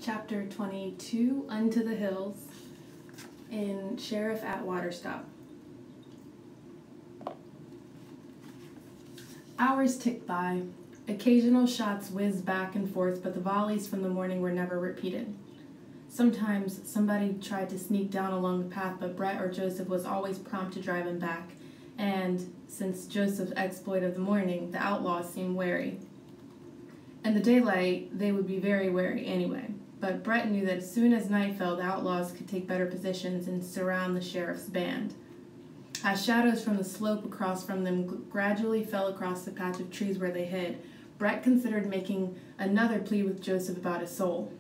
Chapter 22, Unto the Hills, in Sheriff Atwater Stop. Hours ticked by. Occasional shots whizzed back and forth, but the volleys from the morning were never repeated. Sometimes somebody tried to sneak down along the path, but Brett or Joseph was always prompt to drive him back, and since Joseph's exploit of the morning, the outlaws seemed wary. In the daylight, they would be very wary anyway. But Brett knew that as soon as night fell, the outlaws could take better positions and surround the sheriff's band. As shadows from the slope across from them gradually fell across the patch of trees where they hid, Brett considered making another plea with Joseph about his soul.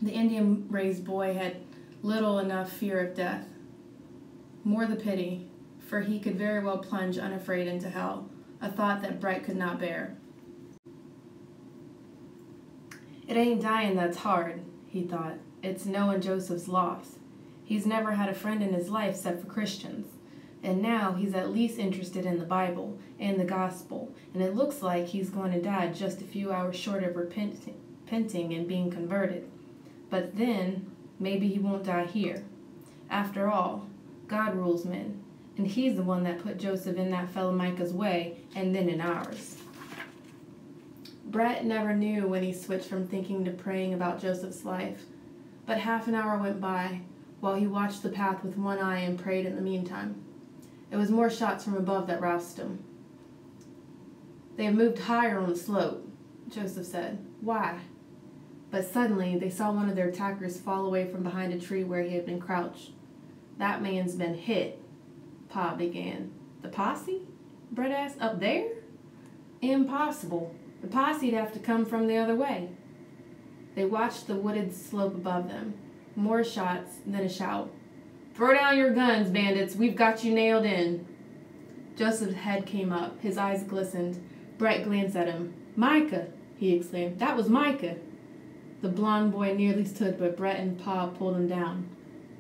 The Indian-raised boy had little enough fear of death. More the pity, for he could very well plunge unafraid into hell, a thought that Brett could not bear. It ain't dying that's hard, he thought. It's knowing Joseph's loss. He's never had a friend in his life except for Christians. And now he's at least interested in the Bible and the gospel, and it looks like he's going to die just a few hours short of repenting and being converted. But then, maybe he won't die here. After all, God rules men, and he's the one that put Joseph in that fellow Micah's way, and then in ours. Brett never knew when he switched from thinking to praying about Joseph's life, but half an hour went by while he watched the path with one eye and prayed in the meantime. It was more shots from above that roused him. They have moved higher on the slope, Joseph said. Why? But suddenly they saw one of their attackers fall away from behind a tree where he had been crouched. That man's been hit, Pa began. The posse? Brett asked. Up there? Impossible. The posse'd have to come from the other way. They watched the wooded slope above them. More shots, then a shout. Throw down your guns, bandits. We've got you nailed in. Joseph's head came up. His eyes glistened. Brett glanced at him. Micah, he exclaimed. That was Micah. The blond boy nearly stood, but Brett and Pa pulled him down.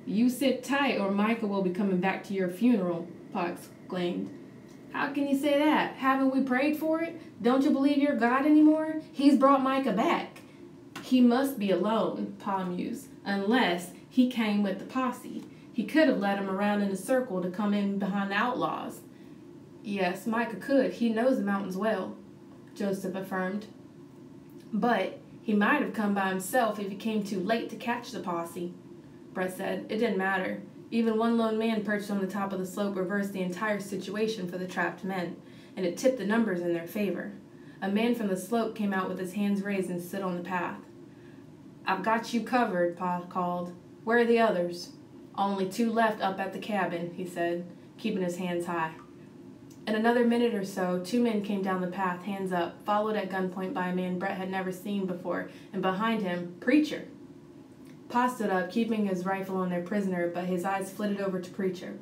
You sit tight, or Micah will be coming back to your funeral, Pa exclaimed. How can you say that? Haven't we prayed for it? Don't you believe you're God anymore? He's brought Micah back. He must be alone, Pa mused, unless he came with the posse. He could have led him around in a circle to come in behind the outlaws. Yes, Micah could. He knows the mountains well, Joseph affirmed. But he might have come by himself if he came too late to catch the posse, Brett said. It didn't matter. Even one lone man perched on the top of the slope reversed the entire situation for the trapped men, and it tipped the numbers in their favor. A man from the slope came out with his hands raised and stood on the path. I've got you covered, Pa called. Where are the others? Only 2 left up at the cabin, he said, keeping his hands high. In another minute or so, 2 men came down the path, hands up, followed at gunpoint by a man Brett had never seen before, and behind him, Preacher. Pa stood up, keeping his rifle on their prisoner, but his eyes flitted over to Preacher.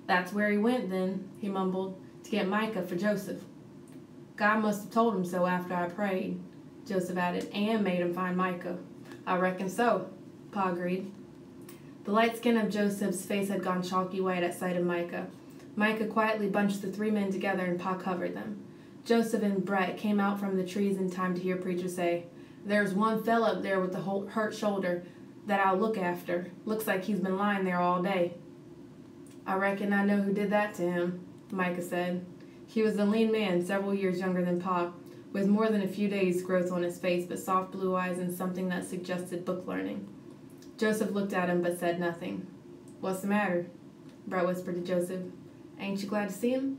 That's where he went, then, he mumbled, to get Micah for Joseph. God must have told him so after I prayed, Joseph added, and made him find Micah. I reckon so, Pa agreed. The light skin of Joseph's face had gone chalky white at sight of Micah. Micah quietly bunched the 3 men together and Pa covered them. Joseph and Brett came out from the trees in time to hear Preacher say, There's one fella up there with the hurt shoulder that I'll look after. Looks like he's been lying there all day. I reckon I know who did that to him, Micah said. He was a lean man, several years younger than Pa, with more than a few days' growth on his face, but soft blue eyes and something that suggested book learning. Joseph looked at him but said nothing. What's the matter? Brett whispered to Joseph. Ain't you glad to see him?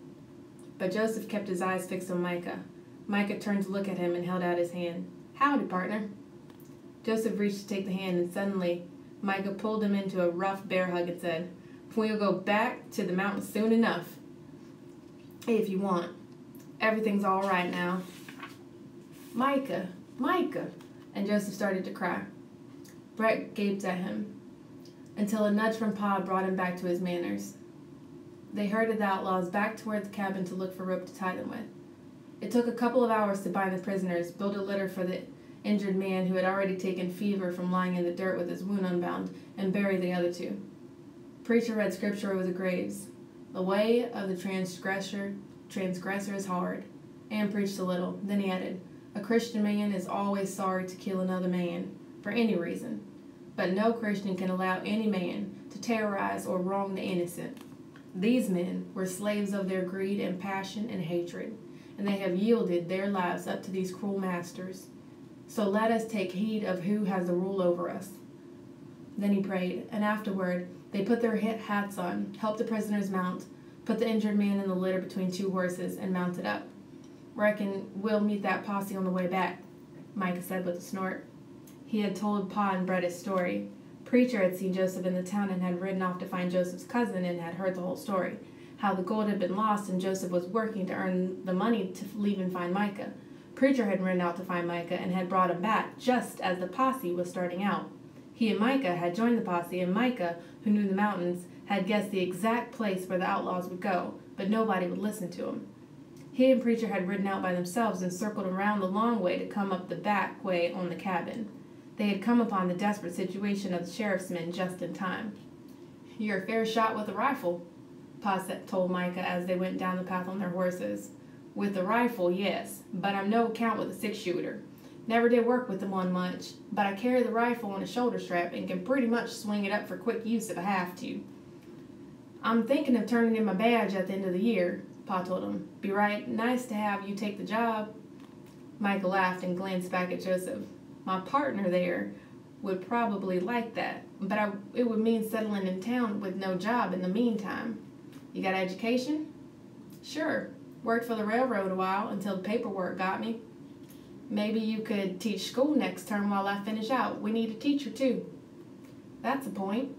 But Joseph kept his eyes fixed on Micah. Micah turned to look at him and held out his hand. Howdy, partner. Joseph reached to take the hand, and suddenly Micah pulled him into a rough bear hug and said, We'll go back to the mountains soon enough. If you want. Everything's all right now. Micah, Micah. And Joseph started to cry. Brett gaped at him until a nudge from Pa brought him back to his manners. They herded the outlaws back toward the cabin to look for rope to tie them with. It took a couple of hours to bind the prisoners, build a litter for the injured man who had already taken fever from lying in the dirt with his wound unbound, and bury the other 2. Preacher read scripture over the graves. The way of the transgressor is hard, and preached a little. Then he added, A Christian man is always sorry to kill another man, for any reason. But no Christian can allow any man to terrorize or wrong the innocent. These men were slaves of their greed and passion and hatred, and they have yielded their lives up to these cruel masters. So let us take heed of who has the rule over us. Then he prayed, and afterward they put their hats on, helped the prisoners mount, put the injured man in the litter between two horses, and mounted up. Reckon we'll meet that posse on the way back, Micah said with a snort. He had told Pa and Brett his story. Preacher had seen Joseph in the town and had ridden off to find Joseph's cousin and had heard the whole story. How the gold had been lost and Joseph was working to earn the money to leave and find Micah. Preacher had ridden out to find Micah and had brought him back just as the posse was starting out. He and Micah had joined the posse, and Micah, who knew the mountains, had guessed the exact place where the outlaws would go, but nobody would listen to him. He and Preacher had ridden out by themselves and circled around the long way to come up the back way on the cabin. They had come upon the desperate situation of the sheriff's men just in time. "You're a fair shot with a rifle," Pa told Micah as they went down the path on their horses. "With a rifle, yes, but I'm no account with a six-shooter. Never did work with the one much, but I carry the rifle on a shoulder strap and can pretty much swing it up for quick use if I have to. I'm thinking of turning in my badge at the end of the year," Pa told him. "Be right nice to have you take the job." Micah laughed and glanced back at Joseph. "My partner there would probably like that, but it would mean settling in town with no job in the meantime. You got education?" "Sure. Worked for the railroad a while until the paperwork got me." "Maybe you could teach school next term while I finish out. We need a teacher, too." "That's a point.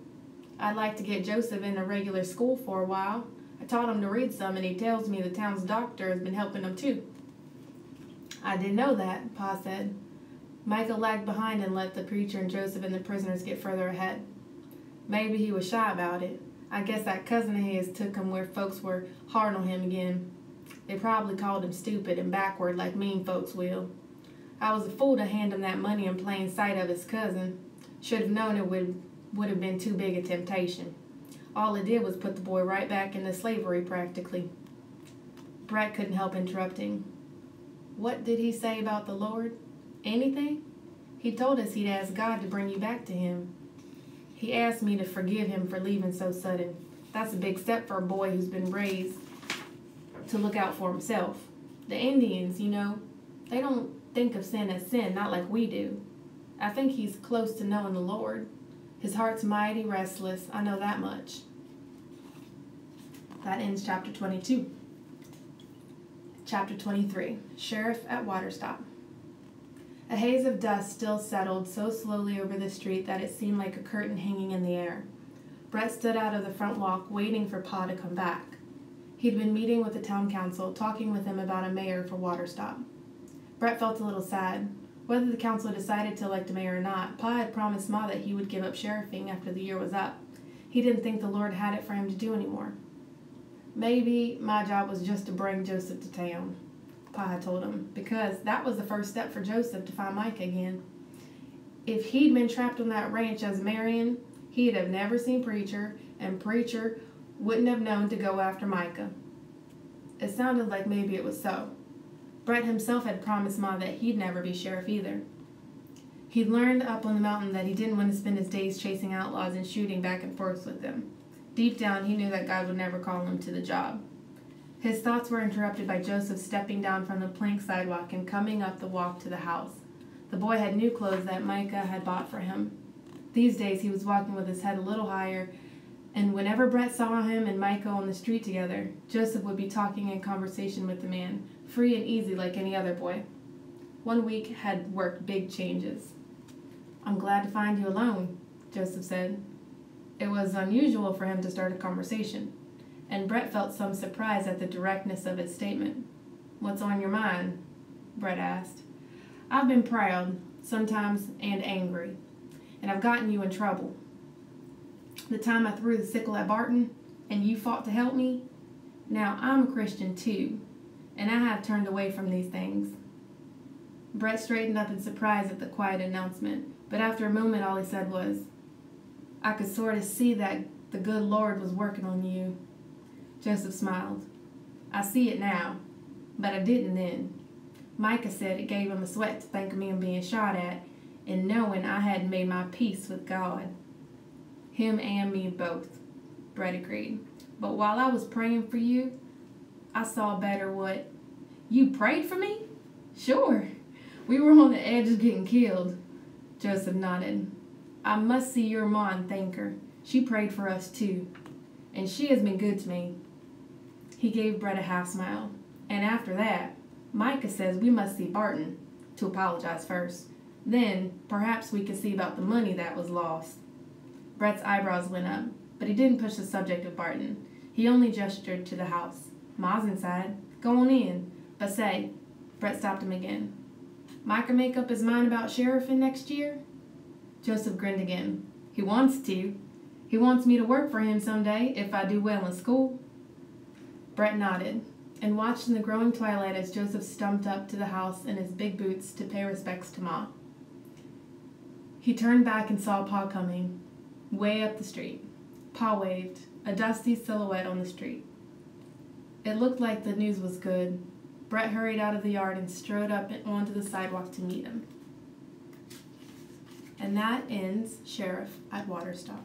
I'd like to get Joseph in a regular school for a while. I taught him to read some, and he tells me the town's doctor has been helping him, too." "I didn't know that," Pa said. Micah lagged behind and let the preacher and Joseph and the prisoners get further ahead. "Maybe he was shy about it. I guess that cousin of his took him where folks were hard on him again. They probably called him stupid and backward like mean folks will. I was a fool to hand him that money in plain sight of his cousin. Should have known it would have been too big a temptation. All it did was put the boy right back into slavery practically." Brett couldn't help interrupting. "What did he say about the Lord? Anything? He told us he'd ask God to bring you back to him. He asked me to forgive him for leaving so sudden. That's a big step for a boy who's been raised to look out for himself. The Indians, you know, they don't think of sin as sin, not like we do. I think he's close to knowing the Lord. His heart's mighty restless, I know that much." That ends chapter 22. Chapter 23, Sheriff at Waterstop. A haze of dust still settled so slowly over the street that it seemed like a curtain hanging in the air. Brett stood out of the front walk, waiting for Pa to come back. He'd been meeting with the town council, talking with them about a mayor for Waterstop. Brett felt a little sad. Whether the council decided to elect a mayor or not, Pa had promised Ma that he would give up sheriffing after the year was up. He didn't think the Lord had it for him to do anymore. "Maybe my job was just to bring Joseph to town," Pa had told him, because that was the first step for Joseph to find Micah again. If he'd been trapped on that ranch as Marion, he'd have never seen Preacher, and Preacher wouldn't have known to go after Micah. It sounded like maybe it was so. Brett himself had promised Ma that he'd never be sheriff either. He'd learned up on the mountain that he didn't want to spend his days chasing outlaws and shooting back and forth with them. Deep down, he knew that God would never call him to the job. His thoughts were interrupted by Joseph stepping down from the plank sidewalk and coming up the walk to the house. The boy had new clothes that Micah had bought for him. These days, he was walking with his head a little higher, and whenever Brett saw him and Micah on the street together, Joseph would be talking in conversation with the man, free and easy like any other boy. 1 week had worked big changes. "I'm glad to find you alone," Joseph said. It was unusual for him to start a conversation, and Brett felt some surprise at the directness of his statement. "What's on your mind?" Brett asked. "I've been proud, sometimes, and angry, and I've gotten you in trouble. The time I threw the sickle at Barton, and you fought to help me. Now, I'm a Christian too, and I have turned away from these things." Brett straightened up in surprise at the quiet announcement, but after a moment all he said was, "I could sort of see that the good Lord was working on you." Joseph smiled. "I see it now, but I didn't then. Micah said it gave him a sweat to think of me being shot at, and knowing I had made my peace with God. Him and me both, Brett agreed. But while I was praying for you, I saw better what. You prayed for me? Sure. We were on the edge of getting killed. Joseph nodded. I must see your ma and thank her. She prayed for us too, and she has been good to me. He gave Brett a half smile. And after that, Micah says we must see Barton, to apologize first. Then, perhaps we could see about the money that was lost. Brett's eyebrows went up, but he didn't push the subject of Barton. He only gestured to the house. Ma's inside. Go on in. But say, Brett stopped him again. Micah make up his mind about sheriffing next year? Joseph grinned again. He wants to. He wants me to work for him someday if I do well in school. Brett nodded and watched in the growing twilight as Joseph stumped up to the house in his big boots to pay respects to Ma. He turned back and saw Pa coming, way up the street. Pa waved, a dusty silhouette on the street. It looked like the news was good. Brett hurried out of the yard and strode up onto the sidewalk to meet him. And that ends Sheriff at Waterstop.